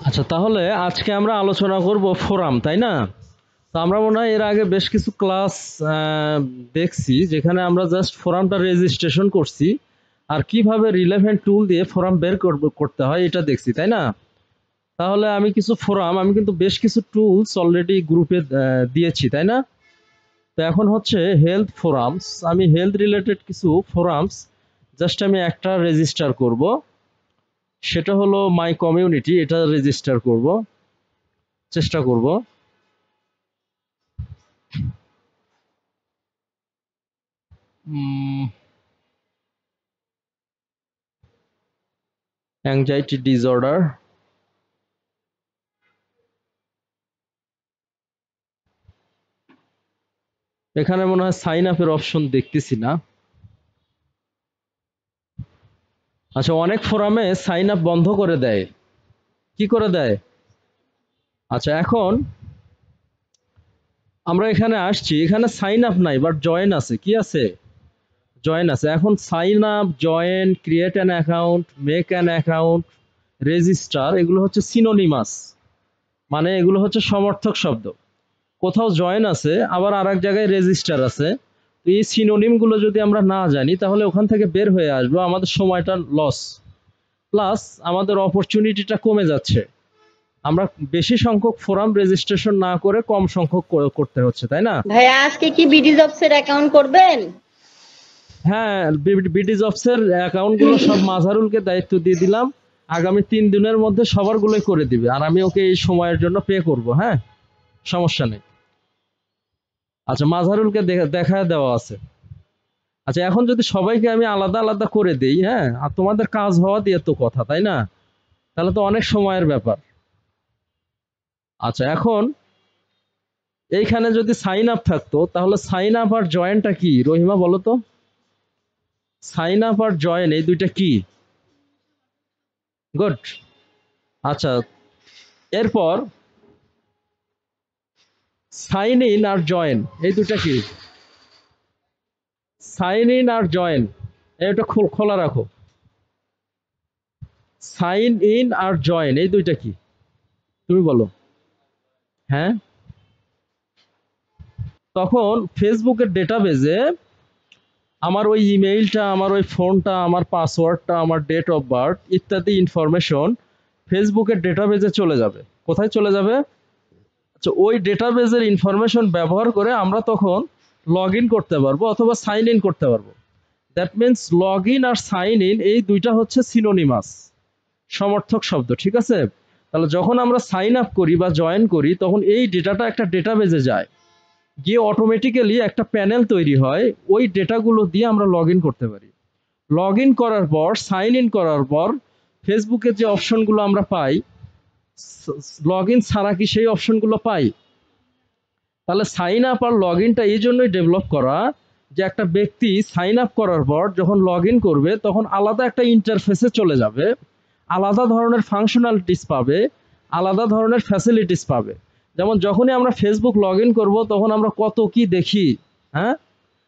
আচ্ছা, তাহলে আজকে আমরা আলোচনা করব ফোরাম, তাই না? তো আমরা মনে হয় এর আগে বেশ কিছু ক্লাস দেখছি যেখানে আমরা জাস্ট ফোরামটা রেজিস্ট্রেশন করছি আর কিভাবে রিলেভেন্ট টুল দিয়ে ফোরাম বের করতে হয় এটা দেখছি, তাই না? তাহলে আমি কিন্তু বেশ কিছু টুলস অলরেডি গ্রুপে দিয়েছি, তাই না? তো এখন হচ্ছে হেলথ ফোরামস, আমি হেলথ রিলেটেড কিছু ফোরামস জাস্ট আমি একটা রেজিস্টার করব, সেটা হলো মাই কমিউনিটি, এটা রেজিস্টার করব, চেষ্টা করব। অ্যাংজাইটি ডিসঅর্ডার, এখানে মনে হয় সাইন আপের অপশন দেখতেছি না। আচ্ছা, অনেক ফোরামে সাইন আপ বন্ধ করে দেয়। কি করে দেয়? আচ্ছা, এখন আমরা এখানে আসছি, এখানে সাইন আপ নাই, বাট জয়েন আছে। কি আছে? জয়েন আছে। এখন sign up, join, create an account, make an account, register, এগুলো হচ্ছে সিনোনিমাস, মানে এগুলো হচ্ছে সমর্থক শব্দ। কোথাও জয়েন আছে, আবার আর এক জায়গায় রেজিস্টার আছে। তো এই সিনোনিম গুলো যদি আমরা না জানি তাহলে ওখান থেকে বের হয়ে আসবো, আমাদের সময়টা লস, প্লাস আমাদের অপরচুনিটিটা কমে যাচ্ছে। আমরা বেশি সংখ্যক ফোরাম রেজিস্ট্রেশন না করে কম সংখ্যক করতে হচ্ছে, তাই না? ভাইয়া আজকে কি বিডি জবস এর অ্যাকাউন্ট করবেন? হ্যাঁ, বিডি জবস এর অ্যাকাউন্ট গুলো সব মাঝারুলকে দায়িত্ব দিয়ে দিলাম। আগামী 3 দিনের মধ্যে সবার গুলোই করে দিবে, আর আমি ওকে এই সময়ের জন্য পে করব। হ্যাঁ, সমস্যা নেই। আচ্ছা, মাঝারুলকে দেখা দেওয়া আছে। আচ্ছা, এখন যদি সবাইকে আমি আলাদা আলাদা করে দেই, হ্যাঁ, আর তোমাদের কাজ হওয়া দিয়ে তো কথা, তাই না? তাহলে তো অনেক সময়ের ব্যাপার। আচ্ছা, এখন এইখানে যদি সাইন আপ থাকতো তাহলে সাইন আপ আর জয়েনটা কি? রহিমা বলো তো, সাইন আপ আর জয়েন এই দুইটা কি? গুড। আচ্ছা, এরপর সাইন ইন আর জয়েন এই দুইটা কি? সাইন ইন আর জয়েন, এটা খোলা রাখো। সাইন ইন আর জয়েন এই দুইটা কি? তুমি বলো। হ্যাঁ, তখন ফেসবুকের ডেটাবেজে আমার ওই ইমেইলটা, আমার ওই ফোনটা, আমার পাসওয়ার্ডটা, আমার ডেট অফ বার্থ ইত্যাদি ইনফরমেশন ফেসবুকের ডেটাবেজে চলে যাবে। কোথায় চলে যাবে? আচ্ছা, ওই ডেটাবেজের ইনফরমেশন ব্যবহার করে আমরা তখন লগ ইন করতে পারবো অথবা সাইন ইন করতে পারবো। দ্যাট মিনস লগ ইন আর সাইন ইন এই দুইটা হচ্ছে সিনোনিমাস, সমর্থক শব্দ, ঠিক আছে? তাহলে যখন আমরা সাইন আপ করি বা জয়েন করি তখন এই ডেটাটা একটা ডেটাবেজে যায়, গিয়ে অটোমেটিক্যালি একটা প্যানেল তৈরি হয়, ওই ডেটাগুলো দিয়ে আমরা লগ ইন করতে পারি। লগ ইন করার পর, সাইন ইন করার পর ফেসবুকের যে অপশনগুলো আমরা পাই, লগ ইন ছাড়া কি সেই অপশনগুলো পাই? তাহলে সাইন আপ আর লগ ইনটা এই জন্যই ডেভেলপ করা যে একটা ব্যক্তি সাইন আপ করার পর যখন লগ ইন করবে তখন আলাদা একটা ইন্টারফেসে চলে যাবে, আলাদা ধরনের ফাংশনালিটিস পাবে, আলাদা ধরনের ফ্যাসিলিটিস পাবে। যেমন যখনই আমরা ফেসবুক লগ ইন করবো তখন আমরা কত কি দেখি, হ্যাঁ,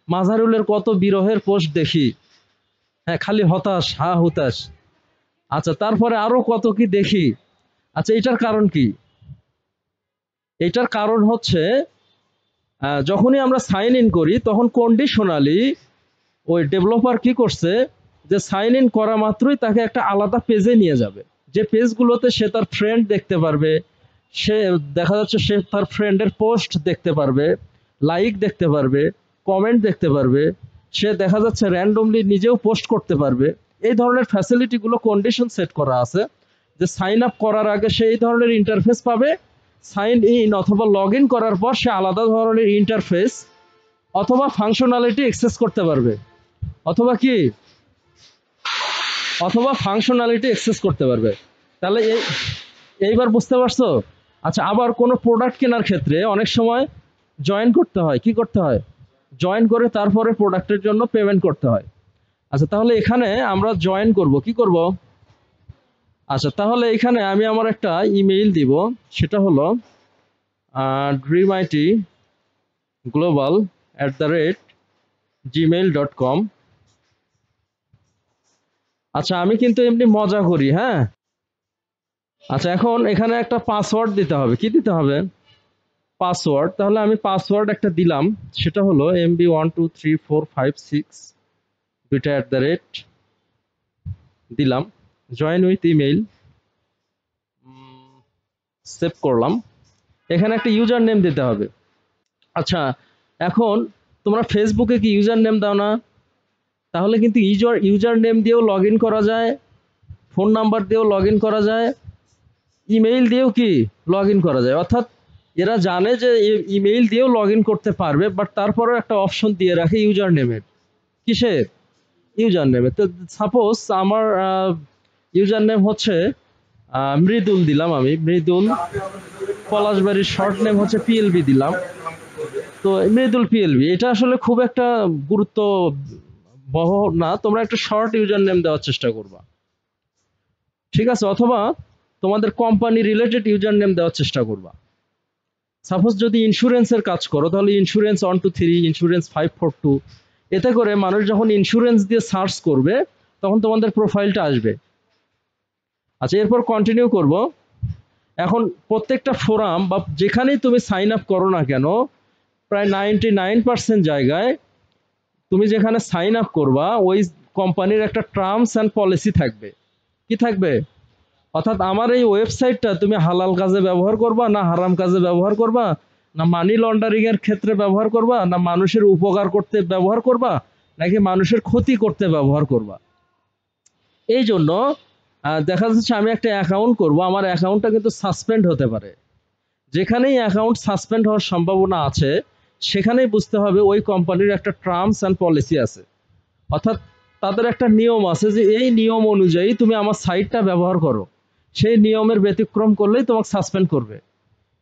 মাজারুলের কত বিরহের পোস্ট দেখি, হ্যাঁ, খালি হতাশ, হা হুতাশ। আচ্ছা, তারপরে আরো কত কি দেখি। আচ্ছা, এটার কারণ কি? এটার কারণ হচ্ছে যখনই আমরা সাইন ইন করি তখন কন্ডিশনালি ওই ডেভেলপার কি করছে, যে সাইন ইন করা মাত্রই তাকে একটা আলাদা পেজে নিয়ে যাবে, যে পেজগুলোতে সে তার ফ্রেন্ড দেখতে পারবে, সে দেখা যাচ্ছে সে তার ফ্রেন্ডের পোস্ট দেখতে পারবে, লাইক দেখতে পারবে, কমেন্ট দেখতে পারবে, সে দেখা যাচ্ছে র্যান্ডমলি নিজেও পোস্ট করতে পারবে। এই ধরনের ফ্যাসিলিটিগুলো কন্ডিশন সেট করা আছে, যে সাইন আপ করার আগে সে এই ধরনের ইন্টারফেস পাবে, সাইন ইন অথবা লগ ইন করার পর সে আলাদা ধরনের ইন্টারফেস অথবা ফাংশনালিটি অ্যাক্সেস করতে পারবে, অথবা কি, অথবা ফাংশনালিটি অ্যাক্সেস করতে পারবে। তাহলে এইবার বুঝতে পারছো? আচ্ছা, আবার কোনো প্রোডাক্ট কেনার ক্ষেত্রে অনেক সময় জয়েন করতে হয়। কি করতে হয়? জয়েন করে তারপরে প্রোডাক্টের জন্য পেমেন্ট করতে হয়। আচ্ছা, তাহলে এখানে আমরা জয়েন করব, কি করব? আচ্ছা, তাহলে এখানে আমি আমার একটা ইমেইল দিব, সেটা হলো dreamityglobal@gmail.com। আচ্ছা, আমি কিন্তু এমনি মজা করি, হ্যাঁ, আচ্ছা, এখন এখানে একটা পাসওয়ার্ড দিতে হবে। কি দিতে হবে? পাসওয়ার্ড। তাহলে আমি পাসওয়ার্ড একটা দিলাম, সেটা হলো MB123456 beta@, দিলাম। জয়েন উইথ ইমেইল, সেভ করলাম। এখানে একটা ইউজার নেম দিতে হবে। আচ্ছা, এখন তোমরা ফেসবুকে কি ইউজার নেম দাও না? তাহলে কিন্তু ইউজার নেম দিয়েও লগ ইন করা যায়, ফোন নাম্বার দিয়েও লগ ইন করা যায়, ইমেইল দিয়েও কি লগ ইন করা যায়। অর্থাৎ এরা জানে যে ইমেইল দিয়েও লগ ইন করতে পারবে, বাট তারপরেও একটা অপশন দিয়ে রাখে ইউজার নেমের। কিসের? ইউজার নেমের। তো সাপোজ আমার ইউজার নেম হচ্ছে মৃদুল, দিলাম আমি মৃদুল। পলাশবাড়ির শর্ট নেম হচ্ছে পিএলবি, দিলাম। তো মৃদুল পিএলবি, এটা আসলে খুব একটা গুরুত্ব বহ না, তোমরা একটা শর্ট ইউজার নেম দেওয়ার চেষ্টা করবা, ঠিক আছে? অথবা তোমাদের কোম্পানি রিলেটেড ইউজার নেম দেওয়ার চেষ্টা করবা। সাপোজ যদি ইন্স্যুরেন্সের কাজ করো, তাহলে ইন্স্যুরেন্স 123, ইন্স্যুরেন্স 542, এতে করে মানুষ যখন ইন্স্যুরেন্স দিয়ে সার্চ করবে তখন তোমাদের প্রোফাইলটা আসবে। আচ্ছা, এরপর কন্টিনিউ করব। এখন প্রত্যেকটা ফোরাম বা যেখানেই তুমি সাইন আপ করো না কেন, প্রায় 99% জায়গায় তুমি যেখানে সাইন আপ করবা ওই কোম্পানির একটা টার্মস অ্যান্ড পলিসি থাকবে। কি থাকবে? অর্থাৎ আমার এই ওয়েবসাইটটা তুমি হালাল কাজে ব্যবহার করবা না হারাম কাজে ব্যবহার করবা, না মানি লন্ডারিং এর ক্ষেত্রে ব্যবহার করবা, না মানুষের উপকার করতে ব্যবহার করবা, নাকি মানুষের ক্ষতি করতে ব্যবহার করবা। এই জন্য দেখা যাচ্ছে আমি একটা অ্যাকাউন্ট করব, আমার অ্যাকাউন্টটা কিন্তু সাসপেন্ড হতে পারে। যেখানেই অ্যাকাউন্ট সাসপেন্ড হওয়ার সম্ভাবনা আছে সেখানেই বুঝতে হবে ওই কোম্পানির একটা টার্মস অ্যান্ড পলিসি আছে। অর্থাৎ তাদের একটা নিয়ম আছে যে এই নিয়ম অনুযায়ী তুমি আমার সাইটটা ব্যবহার করো, সেই নিয়মের ব্যতিক্রম করলেই তোমাকে সাসপেন্ড করবে।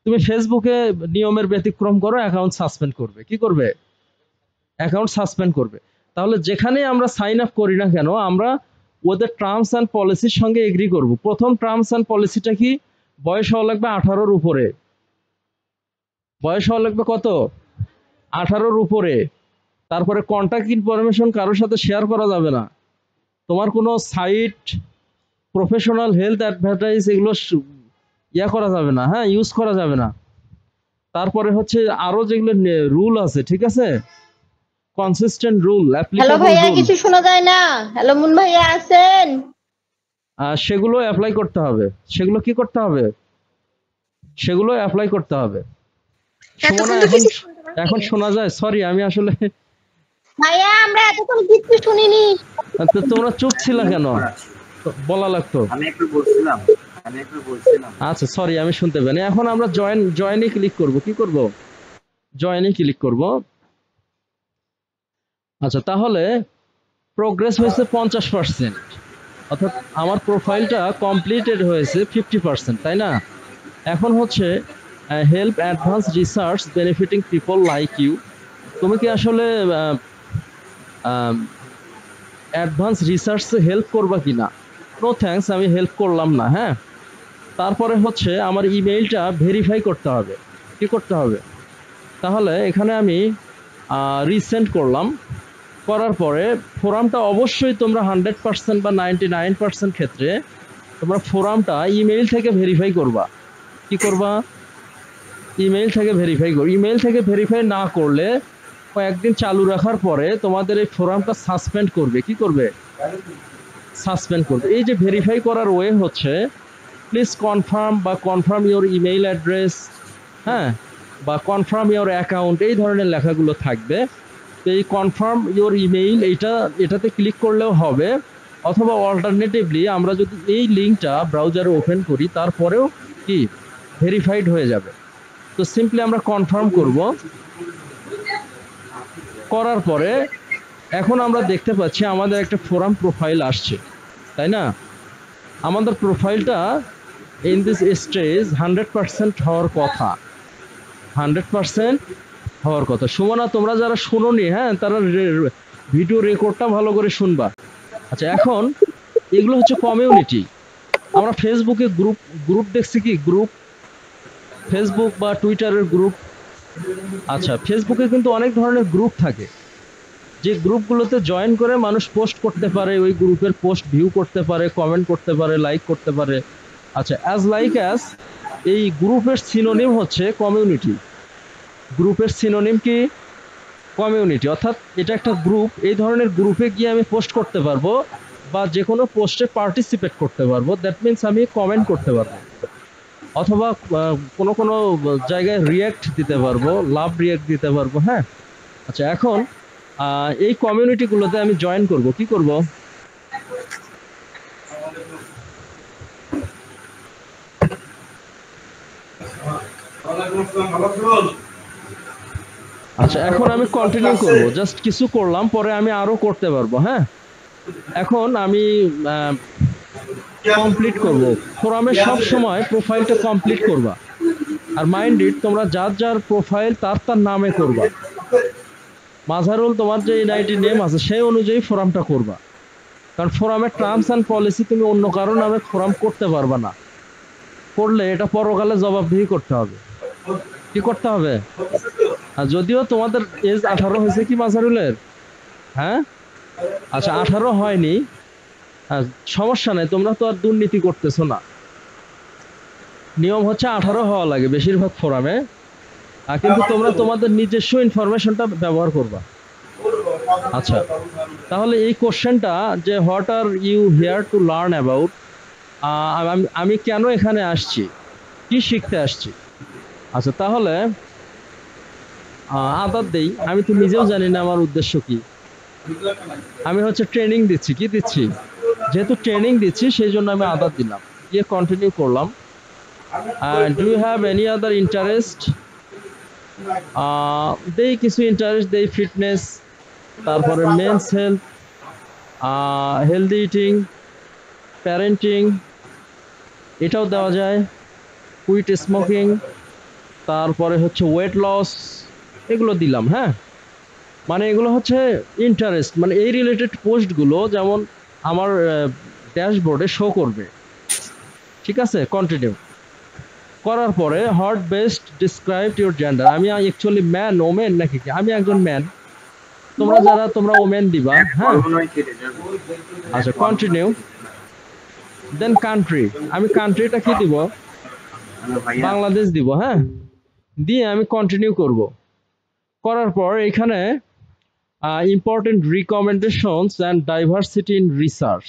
তুমি ফেসবুকে নিয়মের ব্যতিক্রম করো, অ্যাকাউন্ট সাসপেন্ড করবে। কি করবে? অ্যাকাউন্ট সাসপেন্ড করবে। তাহলে যেখানেই আমরা সাইন আপ করি না কেন, আমরা ওদের টার্মস অ্যান্ড পলিসির সঙ্গে এগ্রি করব। প্রথম টার্মস অ্যান্ড পলিসিটা কি? বয়স হওয়া লাগবে 18-র উপরে। বয়স হওয়া লাগবে কত? 18-র উপরে। তারপরে কন্ট্যাক্ট ইনফরমেশন কারোর সাথে শেয়ার করা যাবে না। তোমার কোনো সাইট, প্রফেশনাল হেলথ অ্যাডভার্টাইজ এগুলো ইয়া করা যাবে না, হ্যাঁ, ইউজ করা যাবে না। তারপরে হচ্ছে আরো যেগুলো রুল আছে, ঠিক আছে, কনসিস্টেন্ট রুল, হ্যালো অ্যাপ্লিকেবল ভাইয়া, রুল, কিছু শোনা যায় না। হ্যালো মুন ভাইয়া আছেন? সেগুলো অ্যাপ্লাই করতে হবে। সেগুলো কি করতে হবে? সেগুলো অ্যাপ্লাই করতে হবে। সুমনা, এতক্ষণ তো এখন কিছু শুনতে পাইনি। এখন শোনা যায়? সরি, আমি আসলে ভাইয়া আমরা এতক্ষণ কিছু শুনিনি। তো তোমরা চুপ ছিল কেন? বলা লাগতো। আচ্ছা, সরি, আমি শুনতে পাইনি। এখন আমরা জয়েনে ক্লিক করব। কি করব? জয়েনে ক্লিক করব। আচ্ছা, তাহলে প্রোগ্রেস হয়েছে 50%, অর্থাৎ আমার প্রোফাইলটা কমপ্লিটেড হয়েছে 50%, তাই না? এখন হচ্ছে help advance research benefiting people like you. তুমি কি আসলে অ্যাডভান্স রিসার্চে হেল্প করবা কিনা? নো থ্যাঙ্কস, আমি হেল্প করলাম না। হ্যাঁ, তারপরে হচ্ছে আমার ইমেইলটা ভেরিফাই করতে হবে। কি করতে হবে? তাহলে এখানে আমি রিসেন্ড করলাম। করার পরে ফোরামটা অবশ্যই তোমরা 100% বা 99% ক্ষেত্রে তোমরা ফোরামটা ইমেইল থেকে ভেরিফাই করবা। কি করবা? ইমেইল থেকে ভেরিফাই করো। ইমেইল থেকে ভেরিফাই না করলে কয়েকদিন চালু রাখার পরে তোমাদের এই ফোরামটা সাসপেন্ড করবে। কি করবে? সাসপেন্ড করবে। এই যে ভেরিফাই করার ওয়ে হচ্ছে প্লিজ কনফার্ম বা কনফার্ম ইওর ইমেইল অ্যাড্রেস, হ্যাঁ, বা কনফার্ম ইওর অ্যাকাউন্ট, এই ধরনের লেখাগুলো থাকবে। তো এই কনফার্ম ইওর ইমেইল এটাতে ক্লিক করলেও হবে, অথবা অল্টারনেটিভলি আমরা যদি এই লিঙ্কটা ব্রাউজারে ওপেন করি তারপরেও কি ভেরিফাইড হয়ে যাবে। তো সিম্পলি আমরা কনফার্ম করব। করার পরে এখন আমরা দেখতে পাচ্ছি আমাদের একটা ফোরাম প্রোফাইল আসছে, তাই না? আমাদের প্রোফাইলটা ইন দিস স্টেজ 100% হওয়ার কথা। 100% হওয়ার কথা। সুমনা, তোমরা যারা শুনোনি, হ্যাঁ, তারা ভিডিও রেকর্ডটা ভালো করে শুনবা। আচ্ছা, এখন এগুলো হচ্ছে কমিউনিটি। আমরা ফেসবুকে গ্রুপ দেখছি, কি গ্রুপ? ফেসবুক বা টুইটারের গ্রুপ। আচ্ছা, ফেসবুকে কিন্তু অনেক ধরনের গ্রুপ থাকে, যে গ্রুপগুলোতে জয়েন করে মানুষ পোস্ট করতে পারে, ওই গ্রুপের পোস্ট ভিউ করতে পারে, কমেন্ট করতে পারে, লাইক করতে পারে। আচ্ছা, অ্যাজ লাইক অ্যাজ, এই গ্রুপের সিনোনিম হচ্ছে কমিউনিটি। গ্রুপের সিনোনিম কি? কমিউনিটি। অর্থাৎ এটা একটা গ্রুপ, এই ধরনের গ্রুপে গিয়ে আমি পোস্ট করতে পারবো বা যে কোনো পোস্টে পার্টিসিপেট করতে পারবো, দ্যাট মিনস আমি কমেন্ট করতে পারবো, অথবা কোনো কোনো জায়গায় রিয়াক্ট দিতে পারবো, লাভ রিয়াক্ট দিতে পারবো। হ্যাঁ, আচ্ছা, এখন এই কমিউনিটিগুলোতে আমি জয়েন করব, কি করব? আচ্ছা, এখন আমি কন্টিনিউ করব, জাস্ট কিছু করলাম, পরে আমি আরো করতে পারবো। হ্যাঁ, এখন আমি কমপ্লিট করব। ফোরামে সব সময় প্রোফাইলটা কমপ্লিট করবা, আর মাইন্ড ইট, তোমরা যার যার প্রোফাইল তার তার নামে করবা। মাঝারুল, তোমার যে এনআইডি নেম আছে সেই অনুযায়ী ফোরামটা করবা, কারণ ফোরামের টার্মস অ্যান্ড পলিসি তুমি অন্য কারো নামে ফোরাম করতে পারবা না। করলে এটা পরকালে জবাবদিহি করতে হবে। কি করতে হবে? আর যদিও তোমাদের এজ 18 হয়েছে কি মাঝারুলের? হ্যাঁ, আচ্ছা, 18 হয়নি, সমস্যা নেই, তোমরা তো আর দুর্নীতি করতেছো না। নিয়ম হচ্ছে 18 হওয়া লাগে বেশিরভাগ ফোরামে, কিন্তু তোমরা তোমাদের নিজস্ব ইনফরমেশনটা ব্যবহার করবা। আচ্ছা, তাহলে এই কোশ্চেনটা যে what are you here to learn about, আমি কেন এখানে আসছি, কি শিখতে আসছি। আচ্ছা, তাহলে আদার দেই, আমি তো নিজেও জানি না আমার উদ্দেশ্য কি। আমি হচ্ছে ট্রেনিং দিচ্ছি, কি দিচ্ছি? যেহেতু ট্রেনিং দিচ্ছি সেই জন্য আমি আদার দিলাম, দিয়ে কন্টিনিউ করলাম। Do you have any other interest? দেই কিছু ইন্টারেস্ট, দেই ফিটনেস, তারপরে men's health, healthy eating, parenting, এটাও দেওয়া যায়, কুইট স্মোকিং, তারপরে হচ্ছে ওয়েট লস, এগুলো দিলাম। হ্যাঁ, মানে এগুলো হচ্ছে ইন্টারেস্ট, মানে এই রিলেটেড পোস্টগুলো যেমন আমার ড্যাশবোর্ডে শো করবে। ঠিক আছে, কন্টিনিউ করার পরে hot best describe your gender, আমি অ্যাকচুয়ালি ম্যান, ওমেন নাকি কি? আমি একজন ম্যান, তোমরা ওমেন দিবা। হ্যাঁ, আচ্ছা, কন্টিনিউ। দেন কান্ট্রি, আমি কান্ট্রিটা কি দিব? বাংলাদেশ দিব। হ্যাঁ, দিয়ে আমি কন্টিনিউ করব। করার পর এখানে important recommendations and diversity in research,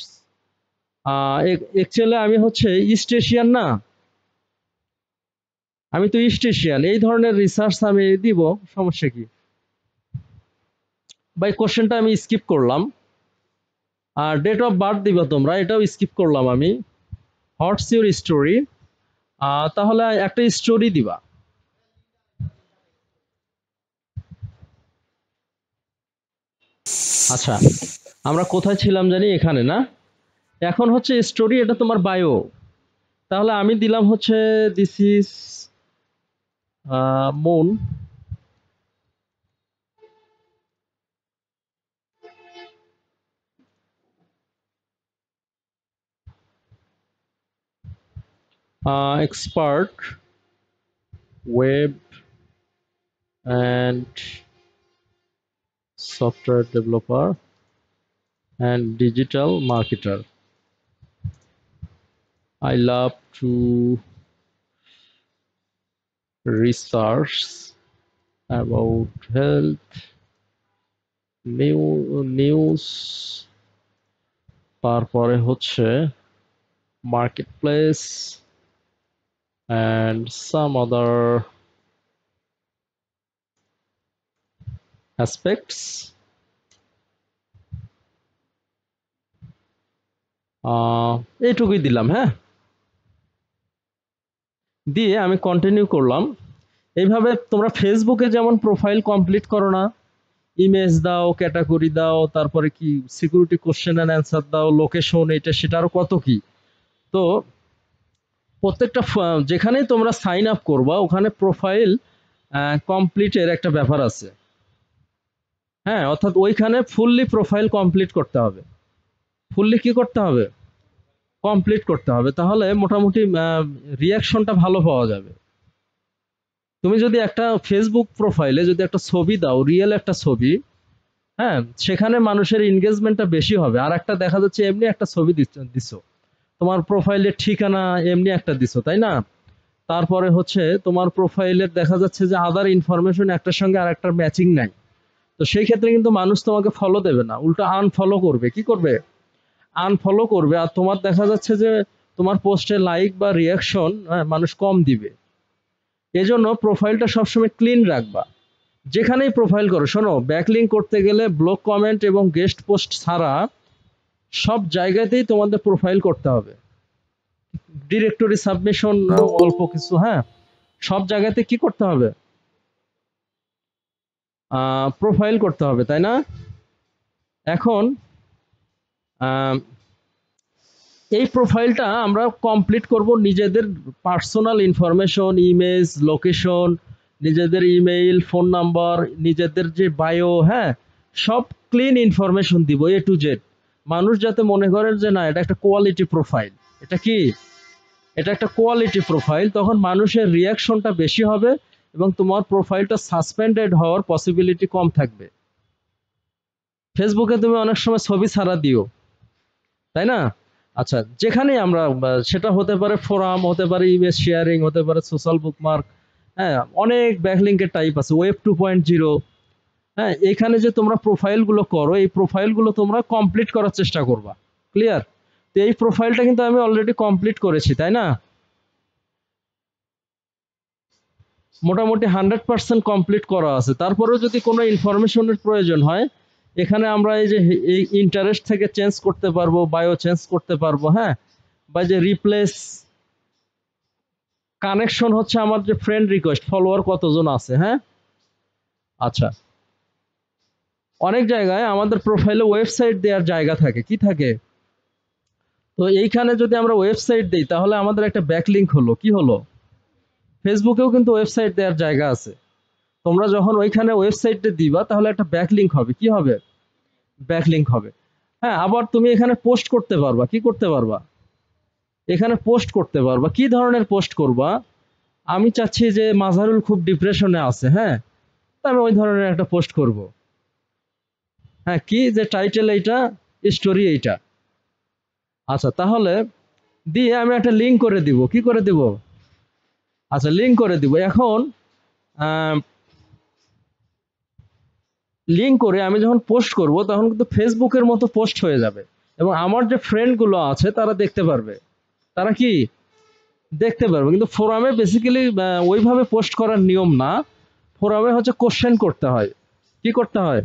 actually আমি হচ্ছে ইস্ট এশিয়ান না, আমি তো ইস্ট এশিয়ান, এই ধরনের রিসার্চ আমি দিব, সমস্যা কি? বাই কোশ্চেনটা আমি স্কিপ করলাম। আর ডেট অফ বার্থ দিবা তোমরা, এটাও স্কিপ করলাম আমি। হোয়াটস ইউর স্টোরি, তাহলে একটা স্টোরি দিবা। আচ্ছা, আমরা কোথায় ছিলাম জানি? এখানে না? এখন হচ্ছে স্টোরি, এটা তোমার বায়ো। তাহলে আমি দিলাম হচ্ছে this is moon, expert web and software developer and digital marketer. I love to research about health, news, তারপরে হচ্ছে marketplace and some other aspects. এইটুকুই দিলাম। হ্যাঁ, দিয়ে আমি কন্টিনিউ করলাম। এইভাবে তোমরা ফেসবুকে যেমন প্রোফাইল কমপ্লিট করো না, ইমেজ দাও, ক্যাটাগরি দাও, তারপরে কি সিকিউরিটি কোশ্চেন অ্যান্ড অ্যান্সার দাও, লোকেশন, এটা সেটা আরো কত কি। তো প্রত্যেকটা যেখানেই তোমরা সাইন আপ করবা ওখানে প্রোফাইল কমপ্লিটের একটা ব্যাপার আছে। হ্যাঁ, অর্থাৎ ওইখানে ফুললি প্রোফাইল কমপ্লিট করতে হবে। ফুললি কি করতে হবে? কমপ্লিট করতে হবে, তাহলে মোটামুটি রিয়াকশনটা ভালো পাওয়া যাবে। তুমি যদি একটা ফেসবুক প্রোফাইলে যদি একটা ছবি দাও, রিয়েল একটা ছবি, হ্যাঁ, সেখানে মানুষের এনগেজমেন্টটা বেশি হবে। আর একটা দেখা যাচ্ছে এমনি একটা ছবি দিছো, তোমার প্রোফাইলের ঠিকানা এমনি একটা দিছো, তাই না? তারপরে হচ্ছে তোমার প্রোফাইলের দেখা যাচ্ছে যে আদার ইনফরমেশন একটার সঙ্গে আর একটার ম্যাচিং নাই। তো সেই ক্ষেত্রে কিন্তু মানুষ তোমাকে ফলো দেবে না, উল্টো আনফলো করবে। কি করবে? আনফলো করবে। আর তোমার দেখা যাচ্ছে যে তোমার পোস্টে লাইক বা রিয়াকশন মানুষ কম দিবে। এজন্য প্রোফাইলটা সবসময় ক্লিন রাখবা। যেখানেই প্রোফাইল করো, শোনো, ব্যাকলিঙ্ক করতে গেলে ব্লগ কমেন্ট এবং গেস্ট পোস্ট ছাড়া সব জায়গাতেই তোমাদের প্রোফাইল করতে হবে। ডিরেক্টরি সাবমিশন অল্প কিছু, হ্যাঁ, সব জায়গাতে কি করতে হবে? প্রোফাইল করতে হবে, তাই না? এখন এই প্রোফাইলটা আমরা কমপ্লিট করব নিজেদের পার্সোনাল ইনফরমেশন, ইমেজ, লোকেশন, নিজেদের ইমেইল, ফোন নাম্বার, নিজেদের যে বায়ো, হ্যাঁ, সব ক্লিন ইনফরমেশন দিব এ টু জেড। মানুষ যাতে মনে করেন যে না, এটা একটা কোয়ালিটি প্রোফাইল। এটা কি? এটা একটা কোয়ালিটি প্রোফাইল। তখন মানুষের রিয়াকশনটা বেশি হবে এবং তোমার প্রোফাইলটা সাসপেন্ডেড হওয়ার পসিবিলিটি কম থাকবে। ফেসবুকে তুমি অনেক সময় ছবি ছাড়া দিও, তাই না? আচ্ছা, যেখানেই আমরা সেটা হতে পারে ফোরাম, হতে পারে ইমেজ শেয়ারিং, হতে পারে সোশ্যাল বুকমার্ক, হ্যাঁ, অনেক ব্যাকলিঙ্কের টাইপ আছে, ওয়েব 2.0। হ্যাঁ, এখানে যে তোমরা প্রোফাইলগুলো করো, এই প্রোফাইলগুলো তোমরা কমপ্লিট করার চেষ্টা করবা। ক্লিয়ার? তো এই প্রোফাইলটা কিন্তু আমি অলরেডি কমপ্লিট করেছি, তাই না? মোটামুটি 100% কমপ্লিট করা আছে। তারপরেও যদি কোনো ইনফরমেশনের প্রয়োজন হয়, এখানে আমরা এই যে এই ইন্টারেস্ট থেকে চেঞ্জ করতে পারবো, বায়ো চেঞ্জ করতে পারবো, হ্যাঁ, বা যে রিপ্লেস কানেকশন হচ্ছে আমার যে ফ্রেন্ড রিকোয়েস্ট, ফলোয়ার কতজন আছে, হ্যাঁ। আচ্ছা, অনেক জায়গায় আমাদের প্রোফাইলে ওয়েবসাইট দেওয়ার জায়গা থাকে। কি থাকে? তো এইখানে যদি আমরা ওয়েবসাইট দিই তাহলে আমাদের একটা ব্যাকলিঙ্ক হলো। কি হলো? ফেসবুকেও কিন্তু ওয়েবসাইট দেওয়ার জায়গা আছে। তোমরা যখন ওইখানে ওয়েবসাইটে দিবা তাহলে একটা ব্যাকলিঙ্ক হবে। কি হবে? ব্যাকলিঙ্ক হবে। হ্যাঁ, আবার তুমি এখানে পোস্ট করতে পারবা। কি করতে পারবা? এখানে পোস্ট করতে পারবা। কি ধরনের পোস্ট করবা? আমি চাচ্ছি যে মাজারুল খুব ডিপ্রেশনে আছে, হ্যাঁ, তো আমি ওই ধরনের একটা পোস্ট করব। হ্যাঁ, কি যে টাইটেল এইটা, স্টোরি এইটা। আচ্ছা, তাহলে দিয়ে আমি একটা লিঙ্ক করে দিব। কি করে দিব? আচ্ছা, লিঙ্ক করে দিব। এখন লিঙ্ক করে আমি যখন পোস্ট করব তখন কিন্তু ফেসবুকের মতো পোস্ট হয়ে যাবে এবং আমার যে ফ্রেন্ডগুলো আছে তারা দেখতে পারবে। তারা কি দেখতে পারবে? কিন্তু ফোরামে বেসিক্যালি ওইভাবে পোস্ট করার নিয়ম না। ফোরামে হচ্ছে কোশ্চেন করতে হয়। কি করতে হয়?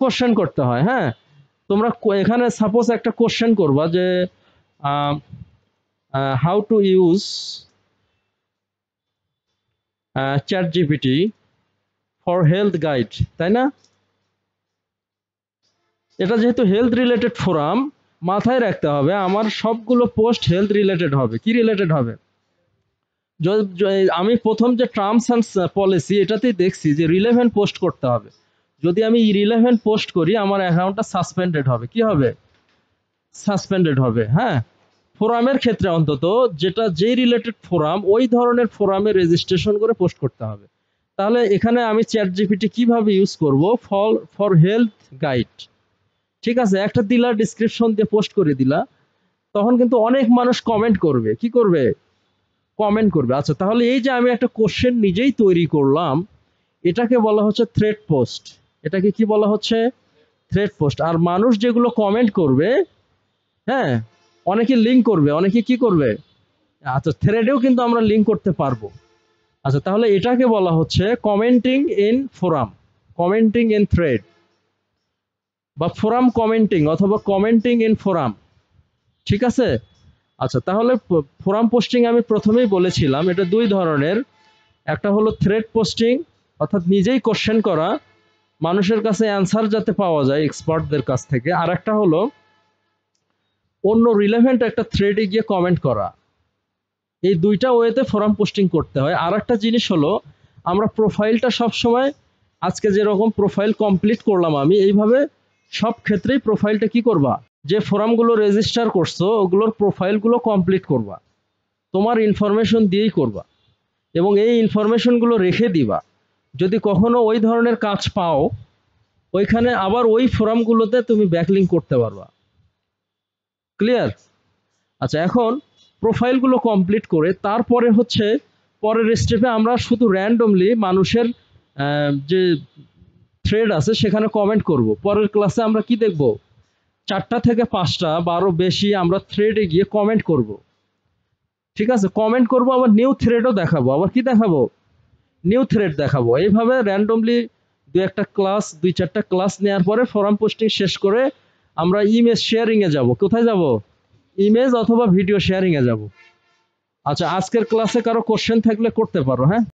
কোশ্চেন করতে হয়, হ্যাঁ। তোমরা এখানে সাপোজ একটা কোশ্চেন করবা যে how to use chat GPT for health guide, তাই না? এটা যেহেতু হেলথ রিলেটেড ফোরাম, মাথায় রাখতে হবে আমার সবগুলো পোস্ট হেলথ রিলেটেড হবে। কি রিলেটেড হবে? আমি প্রথম যে টার্মস অ্যান্ড পলিসি এটাতেই দেখছি যে রিলেভেন্ট পোস্ট করতে হবে। যদি আমি ইরিলেভেন্ট পোস্ট করি আমার অ্যাকাউন্টটা সাসপেন্ডেড হবে। কি হবে? সাসপেন্ডেড হবে, হ্যাঁ। ফোরামের ক্ষেত্রে অন্তত যেটা যেই রিলেটেড ফোরাম, ওই ধরনের ফোরামে রেজিস্ট্রেশন করে পোস্ট করতে হবে। তাহলে এখানে আমি চ্যাট জিপিটি কিভাবে ইউজ করব? ফর হেলথ গাইড, ঠিক আছে, একটা দিলা, ডিসক্রিপশন দিয়ে পোস্ট করে দিলা, তখন কিন্তু অনেক মানুষ কমেন্ট করবে। কি করবে? কমেন্ট করবে। আচ্ছা, তাহলে এই যে আমি একটা কোশ্চেন নিজেই তৈরি করলাম, এটাকে বলা হচ্ছে থ্রেড পোস্ট। এটাকে কি বলা হচ্ছে? Thread post. আর মানুষ যেগুলো কমেন্ট করবে, হ্যাঁ, অনেকে লিঙ্ক করবে, অনেকে কি করবে? আচ্ছা, থ্রেডেও কিন্তু আমরা লিঙ্ক করতে পারবো। আচ্ছা, তাহলে এটাকে বলা হচ্ছে commenting in forum, commenting in thread, বা ফোরাম কমেন্টিং অথবা কমেন্টিং ইন ফোরাম। ঠিক আছে? আচ্ছা, তাহলে ফোরাম পোস্টিং আমি প্রথমেই বলেছিলাম এটা দুই ধরনের। একটা হলো থ্রেড পোস্টিং, অর্থাৎ নিজেই কোশ্চেন করা, মানুষের কাছে অ্যান্সার যাতে পাওয়া যায় এক্সপার্টদের কাছ থেকে। আর একটা হলো অন্য রিলেভেন্ট একটা থ্রেডে গিয়ে কমেন্ট করা। এই দুইটা ওয়েতে ফোরাম পোস্টিং করতে হয়। আর একটা জিনিস হলো, আমরা প্রোফাইলটা সবসময়, আজকে যেরকম প্রোফাইল কমপ্লিট করলাম আমি, এইভাবে সব ক্ষেত্রেই প্রোফাইলটা কি করবা? যে ফোরামগুলো রেজিস্টার করছো ওগুলোর প্রোফাইলগুলো কমপ্লিট করবা, তোমার ইনফরমেশন দিয়েই করবা এবং এই ইনফরমেশনগুলো রেখে দিবা। যদি কখনো ওই ধরনের কাজ পাও, ওইখানে আবার ওই ফোরামগুলোতে তুমি ব্যাকলিঙ্ক করতে পারবা। ক্লিয়ার? আচ্ছা, এখন প্রোফাইলগুলো কমপ্লিট করে তারপরে হচ্ছে পরের স্টেপে আমরা শুধু র্যান্ডমলি মানুষের যে থ্রেড আছে সেখানে কমেন্ট করব। পরের ক্লাসে আমরা কি দেখব, 4টা থেকে 5টা বা আরো বেশি আমরা থ্রেডে গিয়ে কমেন্ট করব। ঠিক আছে, কমেন্ট করব, আবার নিউ থ্রেডও দেখাবো, আবার কি দেখাবো, নিউ থ্রেড দেখাবো। এইভাবে র্যান্ডমলি দুই চারটা ক্লাস নেওয়ার পরে ফোরাম পোস্টিং শেষ করে আমরা ইমেজ শেয়ারিং এ যাব। কোথায় যাব, ইমেজ অথবা ভিডিও শেয়ারিং এ যাব। আচ্ছা, আজকের ক্লাসে কারো কোশ্চেন থাকলে করতে পারো। হ্যাঁ।